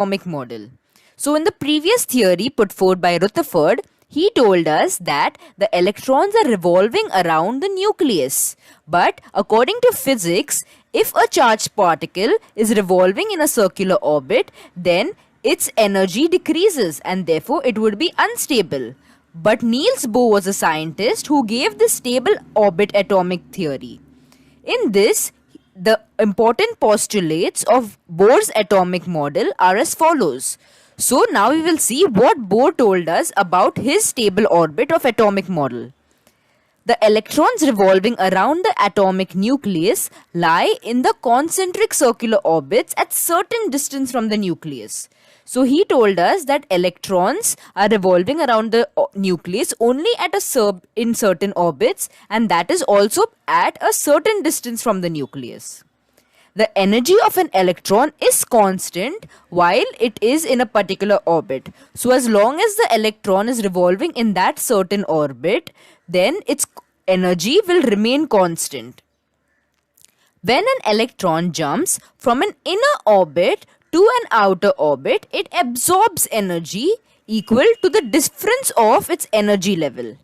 atomic model. So, in the previous theory put forward by Rutherford, he told us that the electrons are revolving around the nucleus. But according to physics, if a charged particle is revolving in a circular orbit, then its energy decreases and therefore it would be unstable. But Niels Bohr was a scientist who gave the stable orbit atomic theory. In this, the important postulates of Bohr's atomic model are as follows. So now we will see what Bohr told us about his stable orbit of atomic model. The electrons revolving around the atomic nucleus lie in the concentric circular orbits at certain distance from the nucleus. So he told us that electrons are revolving around the nucleus only at in certain orbits, and that is also at a certain distance from the nucleus. The energy of an electron is constant while it is in a particular orbit. So as long as the electron is revolving in that certain orbit, then its energy will remain constant. When an electron jumps from an inner orbit to an outer orbit, it absorbs energy equal to the difference of its energy level.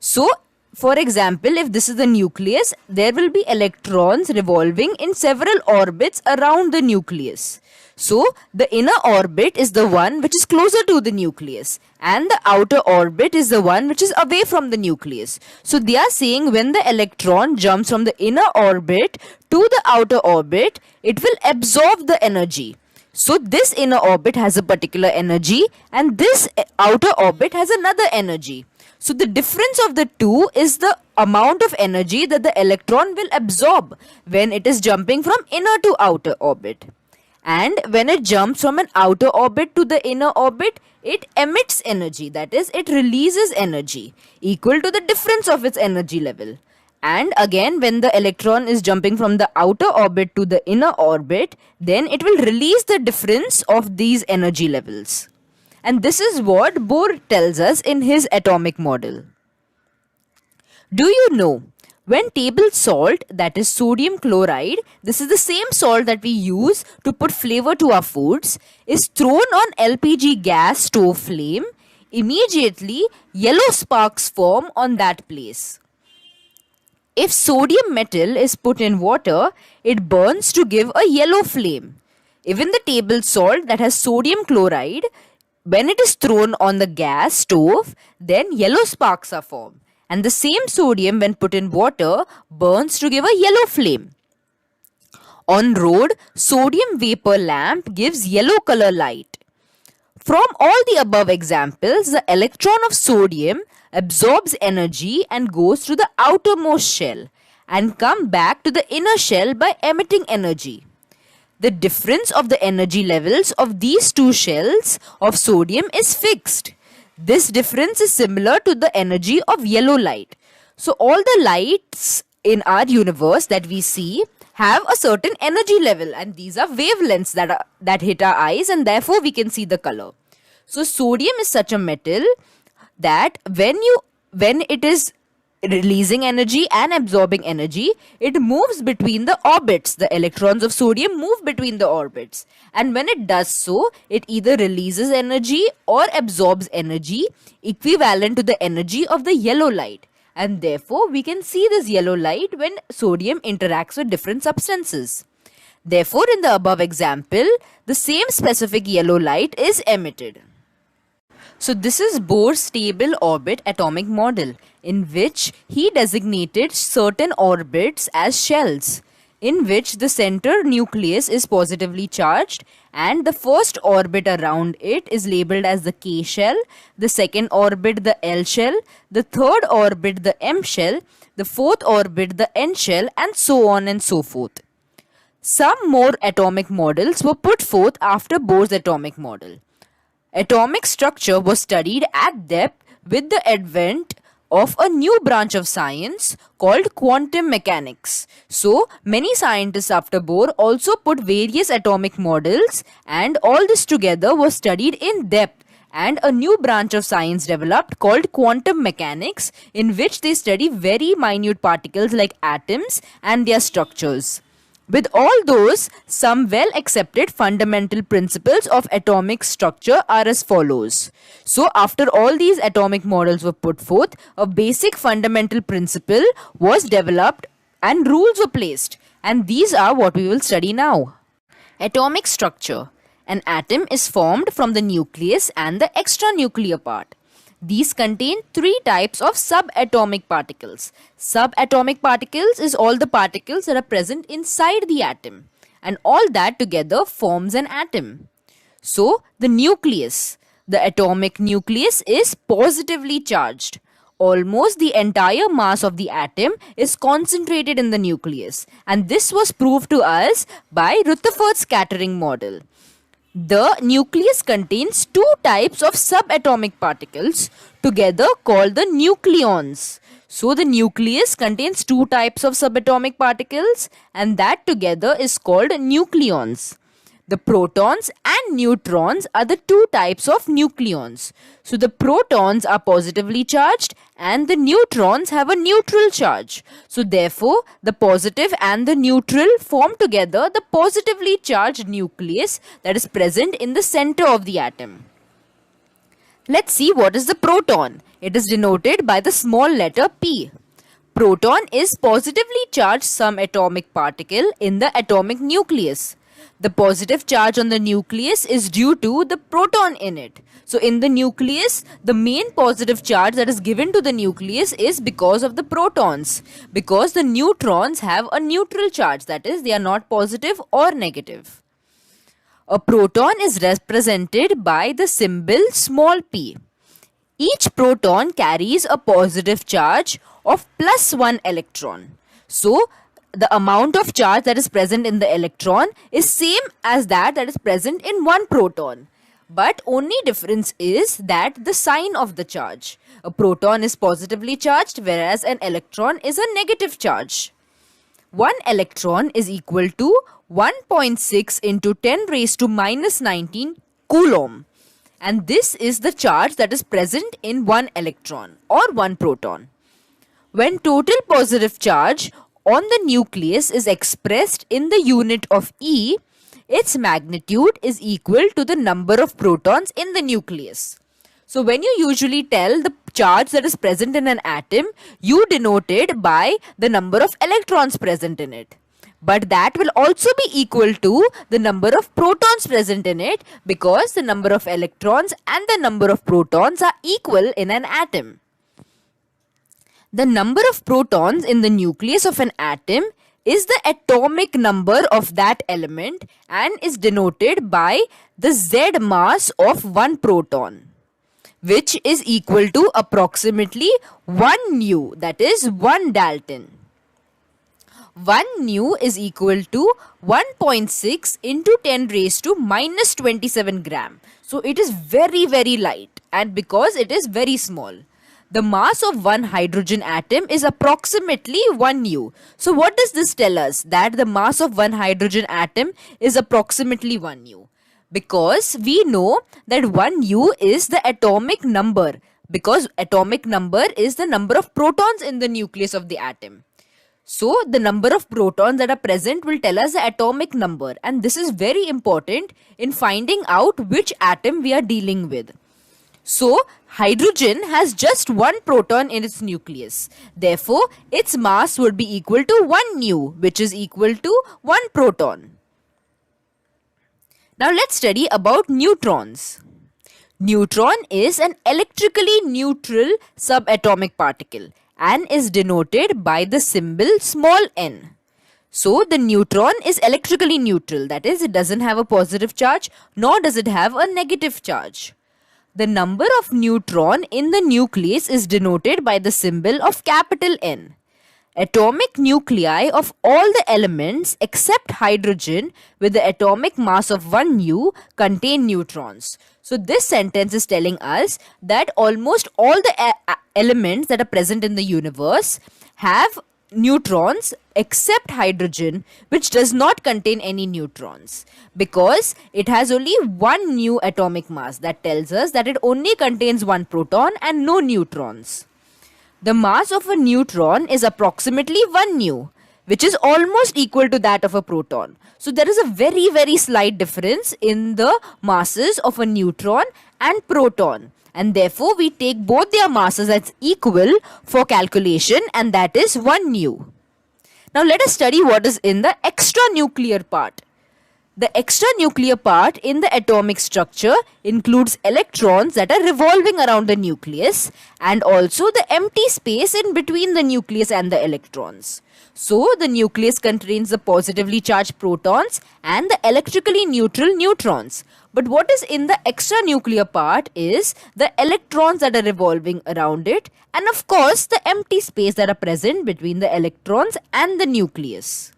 So, for example, if this is the nucleus, there will be electrons revolving in several orbits around the nucleus. So, the inner orbit is the one which is closer to the nucleus and the outer orbit is the one which is away from the nucleus. So, they are saying when the electron jumps from the inner orbit to the outer orbit, it will absorb the energy. So, this inner orbit has a particular energy and this outer orbit has another energy. So, the difference of the two is the amount of energy that the electron will absorb when it is jumping from inner to outer orbit. And when it jumps from an outer orbit to the inner orbit, it emits energy, that is, it releases energy equal to the difference of its energy level. And again, when the electron is jumping from the outer orbit to the inner orbit, then it will release the difference of these energy levels. And this is what Bohr tells us in his atomic model. Do you know, when table salt, that is sodium chloride, this is the same salt that we use to put flavor to our foods, is thrown on LPG gas stove flame, immediately yellow sparks form on that place. If sodium metal is put in water, it burns to give a yellow flame. Even the table salt that has sodium chloride, when it is thrown on the gas stove, then yellow sparks are formed. And the same sodium when put in water burns to give a yellow flame. On road, sodium vapor lamp gives yellow color light. From all the above examples, the electron of sodium absorbs energy and goes to the outermost shell and come back to the inner shell by emitting energy. The difference of the energy levels of these two shells of sodium is fixed. This difference is similar to the energy of yellow light. So all the lights in our universe that we see have a certain energy level, and these are wavelengths that hit our eyes, and therefore we can see the color. So sodium is such a metal that when it is releasing energy and absorbing energy, it moves between the orbits. The electrons of sodium move between the orbits, and when it does so, it either releases energy or absorbs energy equivalent to the energy of the yellow light, and therefore we can see this yellow light when sodium interacts with different substances. Therefore, in the above example, the same specific yellow light is emitted. So this is Bohr's stable orbit atomic model, in which he designated certain orbits as shells, in which the center nucleus is positively charged and the first orbit around it is labeled as the K shell, the second orbit the L shell, the third orbit the M shell, the fourth orbit the N shell, and so on and so forth. Some more atomic models were put forth after Bohr's atomic model. Atomic structure was studied at depth with the advent of a new branch of science called quantum mechanics. So, many scientists after Bohr also put various atomic models, and all this together was studied in depth, and a new branch of science developed called quantum mechanics, in which they study very minute particles like atoms and their structures. With all those, some well accepted fundamental principles of atomic structure are as follows. So, after all these atomic models were put forth, a basic fundamental principle was developed and rules were placed. And these are what we will study now. Atomic structure. An atom is formed from the nucleus and the extranuclear part. These contain three types of subatomic particles. Subatomic particles is all the particles that are present inside the atom, and all that together forms an atom. So, the nucleus, the atomic nucleus is positively charged. Almost the entire mass of the atom is concentrated in the nucleus, and this was proved to us by Rutherford scattering model. The nucleus contains two types of subatomic particles together called the nucleons. So the nucleus contains two types of subatomic particles and that together is called nucleons. The protons and neutrons are the two types of nucleons. So the protons are positively charged and the neutrons have a neutral charge. So therefore, the positive and the neutral form together the positively charged nucleus that is present in the center of the atom. Let's see what is the proton. It is denoted by the small letter P. Proton is positively charged subatomic particle in the atomic nucleus. The positive charge on the nucleus is due to the proton in it. So in the nucleus, the main positive charge that is given to the nucleus is because of the protons. Because the neutrons have a neutral charge, that is, they are not positive or negative. A proton is represented by the symbol small p. Each proton carries a positive charge of +1 electron. So, the amount of charge that is present in the electron is same as that is present in one proton. But only difference is that the sign of the charge. A proton is positively charged whereas an electron is a negative charge. 1 electron is equal to 1.6 into 10 raised to minus 19 coulomb. And this is the charge that is present in 1 electron or 1 proton. When total positive charge on the nucleus is expressed in the unit of E, its magnitude is equal to the number of protons in the nucleus. So when you usually tell the charge that is present in an atom, you denote it by the number of electrons present in it. But that will also be equal to the number of protons present in it because the number of electrons and the number of protons are equal in an atom. The number of protons in the nucleus of an atom is the atomic number of that element and is denoted by the Z mass of one proton, which is equal to approximately 1 nu, that is 1 Dalton. 1 nu is equal to 1.6 into 10 raised to minus 27 gram. So it is very light, and because it is very small. The mass of one hydrogen atom is approximately 1 nu. So what does this tell us? That the mass of one hydrogen atom is approximately 1 nu. Because we know that 1 nu is the atomic number. Because atomic number is the number of protons in the nucleus of the atom. So the number of protons that are present will tell us the atomic number. And this is very important in finding out which atom we are dealing with. So, hydrogen has just one proton in its nucleus. Therefore, its mass would be equal to 1 nu, which is equal to 1 proton. Now, let's study about neutrons. Neutron is an electrically neutral subatomic particle and is denoted by the symbol small n. So, the neutron is electrically neutral. That is, it doesn't have a positive charge, nor does it have a negative charge. The number of neutron in the nucleus is denoted by the symbol of capital N. Atomic nuclei of all the elements except hydrogen with the atomic mass of 1 nu contain neutrons. So this sentence is telling us that almost all the elements that are present in the universe have neutrons except hydrogen, which does not contain any neutrons because it has only 1 nu atomic mass. That tells us that it only contains 1 proton and no neutrons. The mass of a neutron is approximately 1 nu. which is almost equal to that of a proton. So there is a very, very slight difference in the masses of a neutron and proton. And therefore, we take both their masses as equal for calculation, and that is 1 nu. Now let us study what is in the extranuclear part. The extranuclear part in the atomic structure includes electrons that are revolving around the nucleus and also the empty space in between the nucleus and the electrons. So, the nucleus contains the positively charged protons and the electrically neutral neutrons. But what is in the extranuclear part is the electrons that are revolving around it, and of course the empty space that are present between the electrons and the nucleus.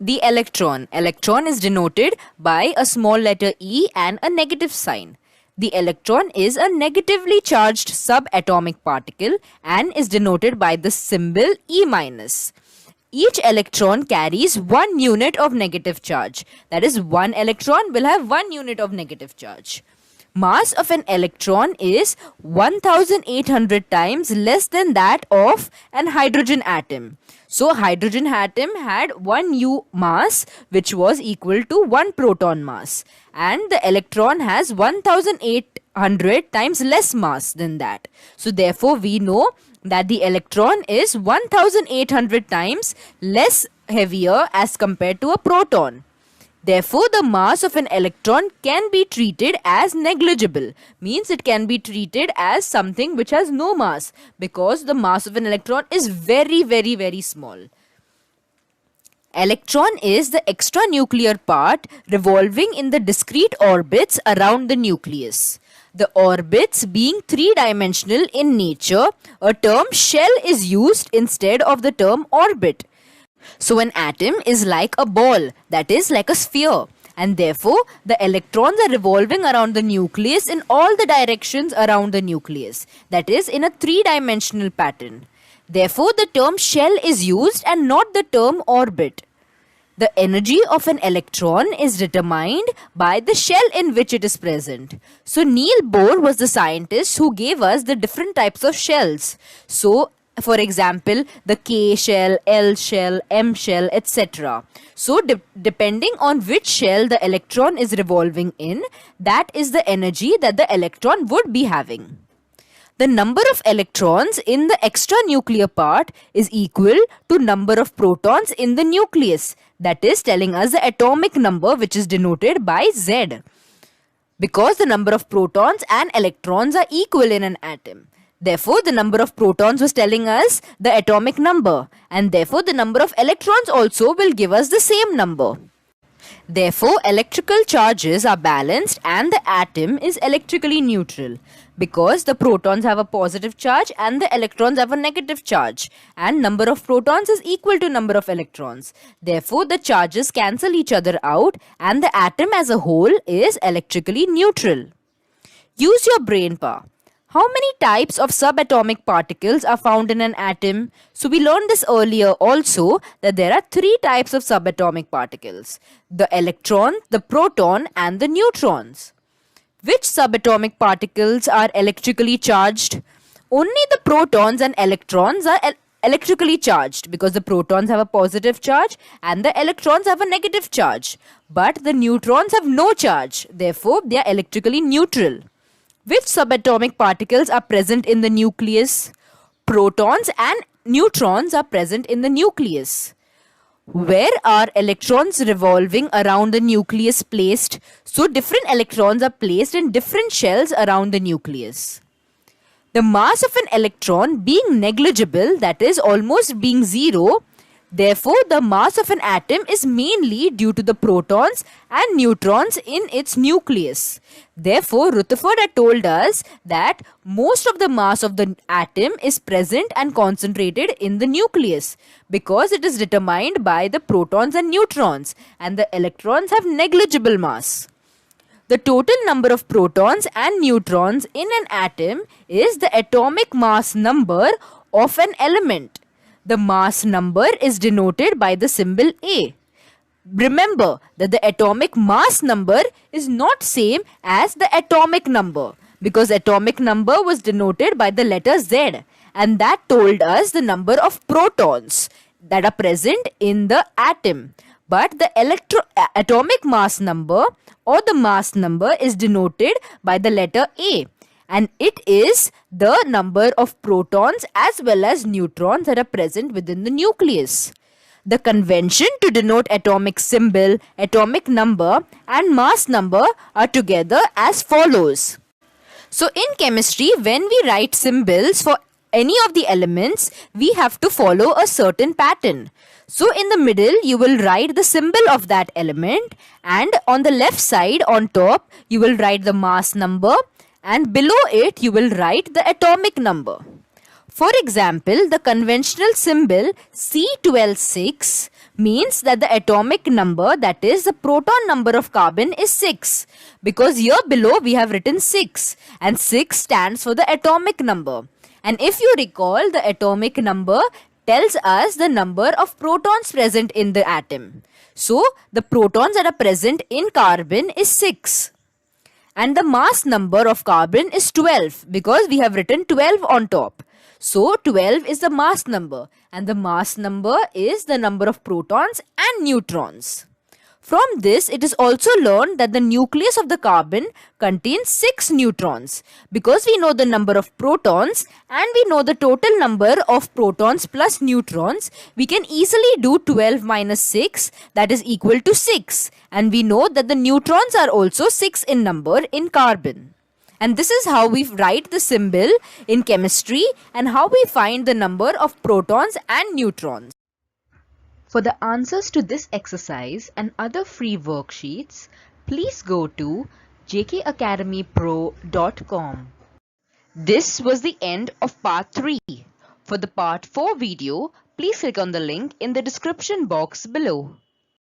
The electron. Electron is denoted by a small letter E and a negative sign. The electron is a negatively charged subatomic particle and is denoted by the symbol E-. Each electron carries 1 unit of negative charge. That is, one electron will have 1 unit of negative charge. Mass of an electron is 1800 times less than that of an hydrogen atom. So, hydrogen atom had 1 U mass, which was equal to 1 proton mass, and the electron has 1800 times less mass than that. So, therefore, we know that the electron is 1800 times less heavier as compared to a proton. Therefore, the mass of an electron can be treated as negligible, means it can be treated as something which has no mass, because the mass of an electron is very, very, very small. Electron is the extranuclear part revolving in the discrete orbits around the nucleus. The orbits being three-dimensional in nature, a term shell is used instead of the term orbit. So an atom is like a ball, that is like a sphere, and therefore the electrons are revolving around the nucleus in all the directions around the nucleus, that is in a three-dimensional pattern. Therefore the term shell is used and not the term orbit. The energy of an electron is determined by the shell in which it is present. So Niels Bohr was the scientist who gave us the different types of shells. So for example, the K shell, L shell, M shell, etc. So depending on which shell the electron is revolving in, that is the energy that the electron would be having. The number of electrons in the extranuclear part is equal to number of protons in the nucleus. That is telling us the atomic number, which is denoted by Z. Because the number of protons and electrons are equal in an atom. Therefore, the number of protons was telling us the atomic number, and therefore the number of electrons also will give us the same number. Therefore, electrical charges are balanced and the atom is electrically neutral, because the protons have a positive charge and the electrons have a negative charge, and number of protons is equal to number of electrons. Therefore, the charges cancel each other out and the atom as a whole is electrically neutral. Use your brain power. How many types of subatomic particles are found in an atom? So we learned this earlier also, that there are 3 types of subatomic particles: the electron, the proton and the neutrons. Which subatomic particles are electrically charged? Only the protons and electrons are electrically charged, because the protons have a positive charge and the electrons have a negative charge. But the neutrons have no charge, therefore they are electrically neutral. Which subatomic particles are present in the nucleus? Protons and neutrons are present in the nucleus. Where are electrons revolving around the nucleus placed? So different electrons are placed in different shells around the nucleus. The mass of an electron being negligible, that is almost being zero, therefore the mass of an atom is mainly due to the protons and neutrons in its nucleus. Therefore, Rutherford had told us that most of the mass of the atom is present and concentrated in the nucleus, because it is determined by the protons and neutrons, and the electrons have negligible mass. The total number of protons and neutrons in an atom is the atomic mass number of an element. The mass number is denoted by the symbol A. Remember that the atomic mass number is not same as the atomic number, because atomic number was denoted by the letter Z, and that told us the number of protons that are present in the atom. But the atomic mass number or the mass number is denoted by the letter A, and it is the number of protons as well as neutrons that are present within the nucleus. The convention to denote atomic symbol, atomic number and mass number are together as follows. So in chemistry, when we write symbols for any of the elements, we have to follow a certain pattern. So in the middle, you will write the symbol of that element, and on the left side on top, you will write the mass number, and below it, you will write the atomic number. For example, the conventional symbol C126 means that the atomic number, that is the proton number of carbon, is 6. Because here below we have written 6, and 6 stands for the atomic number. And if you recall, the atomic number tells us the number of protons present in the atom. So the protons that are present in carbon is 6. And the mass number of carbon is 12 because we have written 12 on top. So 12 is the mass number, and the mass number is the number of protons and neutrons. From this, it is also learned that the nucleus of the carbon contains 6 neutrons. Because we know the number of protons and we know the total number of protons plus neutrons, we can easily do 12 minus 6, that is equal to 6. And we know that the neutrons are also 6 in number in carbon. And this is how we write the symbol in chemistry and how we find the number of protons and neutrons. For the answers to this exercise and other free worksheets, please go to jkacademypro.com. This was the end of part 3. For the part 4 video, please click on the link in the description box below.